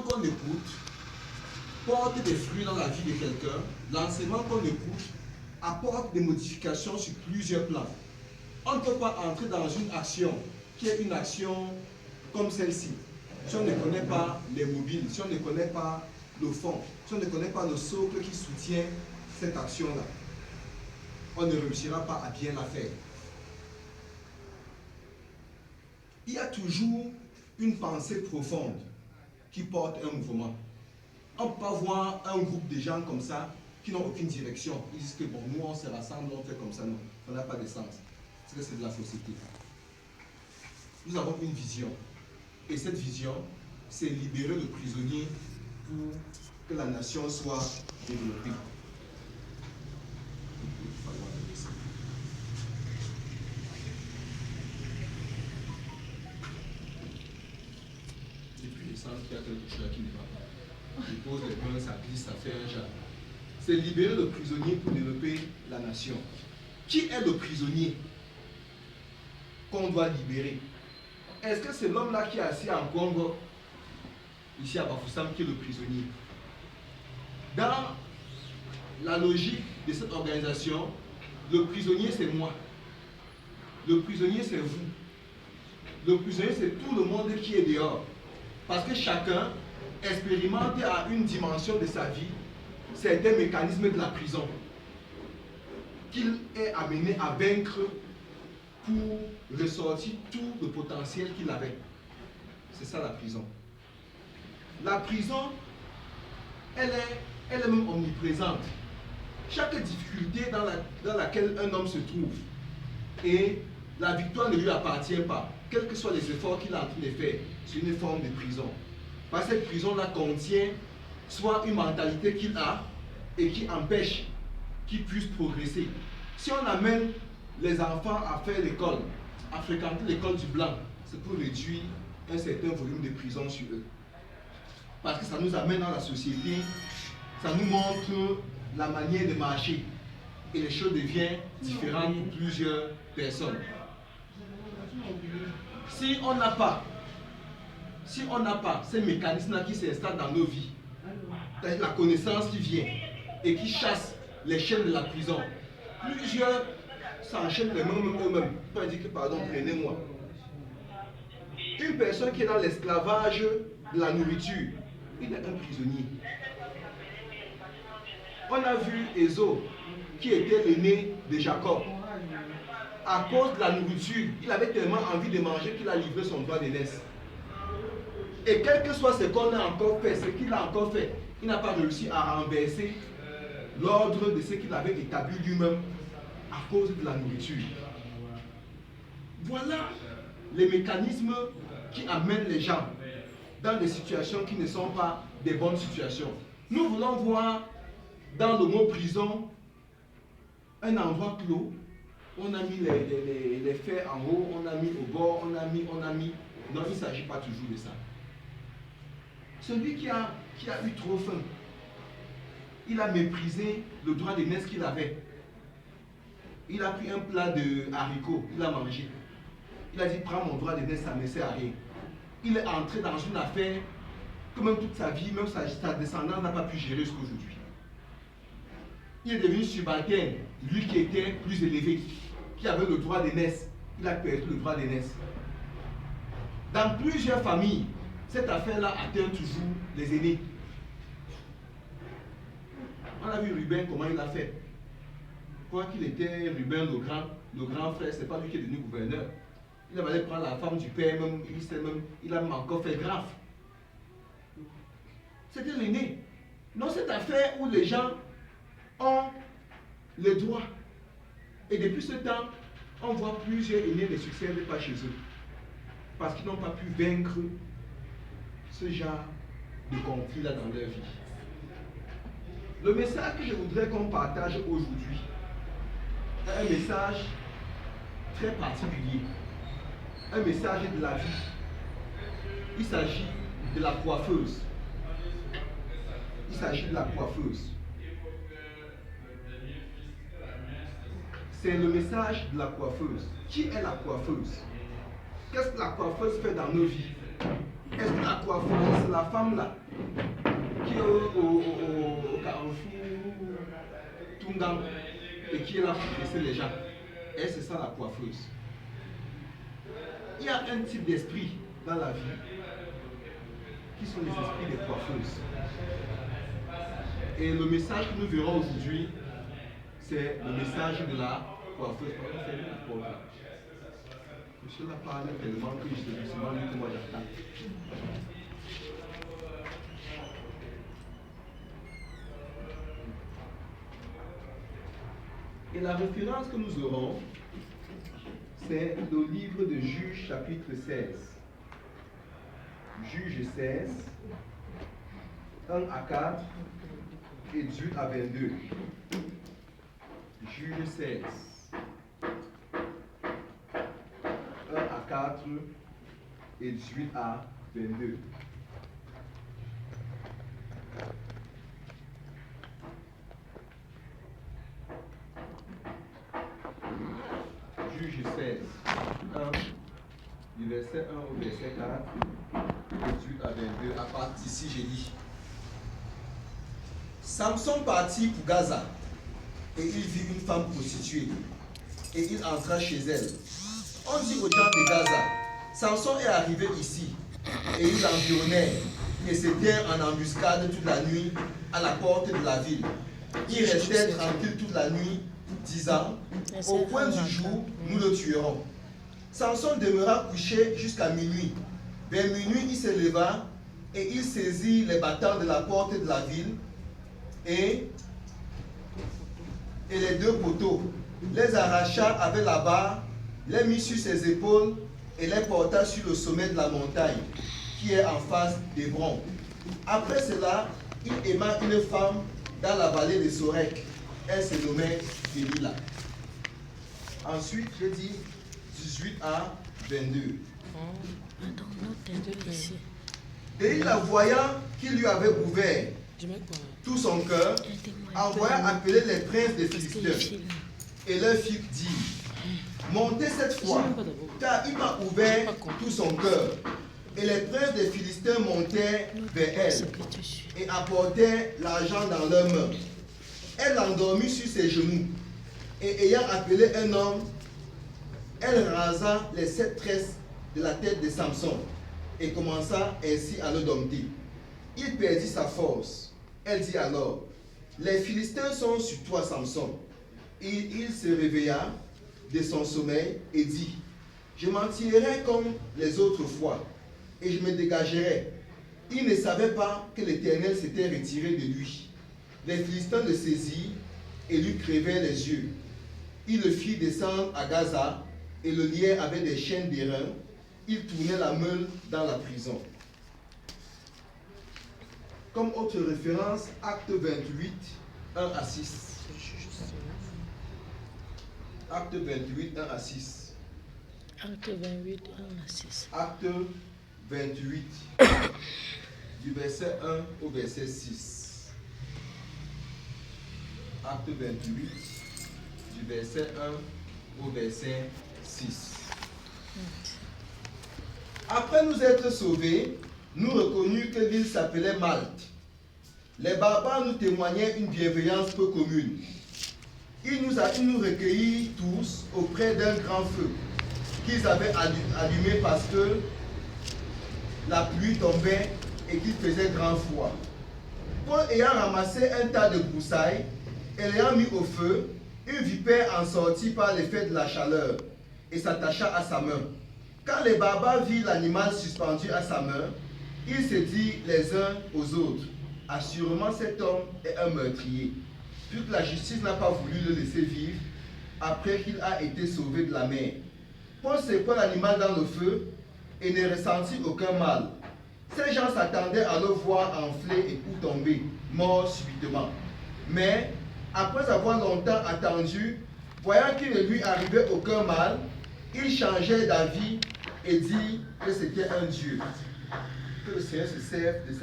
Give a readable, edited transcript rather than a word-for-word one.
qu'on écoute porte des fruits dans la vie de quelqu'un. L'enseignement qu'on écoute apporte des modifications sur plusieurs plans. On ne peut pas entrer dans une action qui est une action comme celle-ci si on ne connaît pas les mobiles, si on ne connaît pas le fond, si on ne connaît pas le socle qui soutient cette action-là. On ne réussira pas à bien la faire. Il y a toujours une pensée profonde qui porte un mouvement. On ne peut pas voir un groupe de gens comme ça qui n'ont aucune direction. Ils disent que bon, nous on se rassemble, on fait comme ça. Non, ça n'a pas de sens. C'est que c'est de la fausseté. Nous avons une vision. Et cette vision, c'est libérer le prisonnier pour que la nation soit développée. Et puis il semble qu'il y a quelque chose qui ne va pas. Il pose les mains, ça glisse, ça fait un genre. C'est libérer le prisonnier pour développer la nation. Qui est le prisonnier qu'on doit libérer? Est-ce que c'est l'homme-là qui est assis en Congo, ici à Bafoussam, qui est le prisonnier? Dans la logique de cette organisation, le prisonnier c'est moi. Le prisonnier c'est vous. Le prisonnier c'est tout le monde qui est dehors. Parce que chacun expérimente à une dimension de sa vie certains mécanismes de la prison qu'il est amené à vaincre pour ressortir tout le potentiel qu'il avait. C'est ça la prison. La prison, elle est même omniprésente. Chaque difficulté dans laquelle un homme se trouve, et la victoire ne lui appartient pas, quels que soient les efforts qu'il est en train de faire, c'est une forme de prison. Parce que cette prison-là contient soit une mentalité qu'il a et qui empêche qu'il puisse progresser. Si on amène les enfants à faire l'école, à fréquenter l'école du blanc, c'est pour réduire un certain volume de prison sur eux. Parce que ça nous amène dans la société, ça nous montre la manière de marcher. Et les choses deviennent différentes pour plusieurs personnes. Si on n'a pas ces mécanismes-là qui s'installent dans nos vies, la connaissance qui vient et qui chasse les chaînes de la prison, plusieurs s'enchaînent les mêmes eux-mêmes. On dit que pardon, prenez-moi. Une personne qui est dans l'esclavage de la nourriture, il est un prisonnier. On a vu Ésaü, qui était l'aîné de Jacob. À cause de la nourriture, il avait tellement envie de manger qu'il a livré son droit d'aînesse. Et quel que soit ce qu'on a encore fait, ce qu'il a encore fait, il n'a pas réussi à renverser l'ordre de ce qu'il avait établi lui-même à cause de la nourriture. Voilà les mécanismes qui amènent les gens dans des situations qui ne sont pas des bonnes situations. Nous voulons voir dans le mot prison un endroit clos. On a mis les fers en haut, on a mis au bord, on a mis. Non, il ne s'agit pas toujours de ça. Celui qui a eu trop faim, il a méprisé le droit d'aînesse qu'il avait. Il a pris un plat de haricots, il a mangé. Il a dit, prends mon droit d'aînesse, ça ne me sert à rien. Il est entré dans une affaire que même toute sa vie, même sa descendance n'a pas pu gérer jusqu'à aujourd'hui. Il est devenu subalterne, lui qui était plus élevé, qui avait le droit d'aînesse. Il a perdu le droit d'aînesse. Dans plusieurs familles, cette affaire-là atteint toujours les aînés. On a vu Ruben, comment il a fait. Quoi qu'il était Ruben le grand frère, ce n'est pas lui qui est devenu gouverneur. Il avait allé prendre la femme du père, il a même encore fait grave. C'était l'aîné. Non, cette affaire où les gens ont le droit. Et depuis ce temps, on voit plusieurs aînés ne succèdent pas chez eux. Parce qu'ils n'ont pas pu vaincre ce genre de conflit-là dans leur vie. Le message que je voudrais qu'on partage aujourd'hui est un message très particulier. Un message de la vie. Il s'agit de la coiffeuse. Il s'agit de la coiffeuse. C'est le message de la coiffeuse. Qui est la coiffeuse? Qu'est-ce que la coiffeuse fait dans nos vies? Est-ce que la coiffeuse, c'est la femme là qui est au carrefour Tungang et qui est là pour presser les gens. Elle, c'est ça la coiffeuse. Il y a un type d'esprit dans la vie qui sont les esprits des coiffeuses. Et le message que nous verrons aujourd'hui, c'est le message de la coiffeuse. Monsieur l'a parlé tellement que je te dis souvent lui que moi j'attends. Et la référence que nous aurons, c'est le livre de Juges chapitre 16. Juges 16, 1 à 4 et 18 à 22. Juges 16, 1 à 4 et 18 à 22. Juges 16, 1, du verset 1 au verset 4, 18 à 22. À partir d'ici, j'ai dit. Samson partit pour Gaza, et il vit une femme prostituée, et il entra chez elle. On dit aux gens de Gaza, Samson est arrivé ici, et ils l'environnèrent, et s'étaient en embuscade toute la nuit à la porte de la ville. Ils restèrent tranquilles toute la nuit, disant, au point du jour, nous le tuerons. Samson demeura couché jusqu'à minuit. Vers minuit, il se leva, et il saisit les battants de la porte de la ville, et les deux poteaux, les arracha avec la barre, les mit sur ses épaules et les porta sur le sommet de la montagne qui est en face d'Hébron. Après cela, il aima une femme dans la vallée de Sorek. Elle se nommait Délila. Ensuite, je dis 18 à 22. Délila, voyant qu'il lui avait ouvert tout son cœur, envoya appeler les princes des Philistins et leur fit dire, montez cette fois, car il m'a ouvert tout son cœur. Et les princes des Philistins montèrent vers elle et apportèrent l'argent dans leurs mains. Elle l'endormit sur ses genoux et ayant appelé un homme, elle rasa les 7 tresses de la tête de Samson et commença ainsi à le dompter. Il perdit sa force. Elle dit alors, les Philistins sont sur toi, Samson. Et il se réveilla de son sommeil et dit, je m'en tirerai comme les autres fois, et je me dégagerai. Il ne savait pas que l'Éternel s'était retiré de lui. Les Philistins le saisirent et lui crevèrent les yeux. Ils le firent descendre à Gaza et le lièrent avec des chaînes d'airain. Il tournait la meule dans la prison. Comme autre référence, Acte 28, 1 à 6. Acte 28, 1 à 6. Acte 28, 1 à 6. Acte 28, du verset 1 au verset 6. Acte 28, du verset 1 au verset 6. Après nous être sauvés, nous reconnûmes que l'île s'appelait Malte. Les barbares nous témoignaient une bienveillance peu commune. Ils nous recueillirent tous auprès d'un grand feu qu'ils avaient allumé parce que la pluie tombait et qu'il faisait grand froid. Paul ayant ramassé un tas de broussailles et l'ayant mis au feu, une vipère en sortit par l'effet de la chaleur et s'attacha à sa main. Quand les barbares virent l'animal suspendu à sa main, ils se dirent les uns aux autres, assurément cet homme est un meurtrier, puisque la justice n'a pas voulu le laisser vivre après qu'il a été sauvé de la mer. Paul secoua l'animal dans le feu et ne ressentit aucun mal. Ces gens s'attendaient à le voir enfler et pour tomber, mort subitement. Mais, après avoir longtemps attendu, voyant qu'il ne lui arrivait aucun mal, ils changèrent d'avis et dirent que c'était un Dieu. Que le Seigneur se serve de cette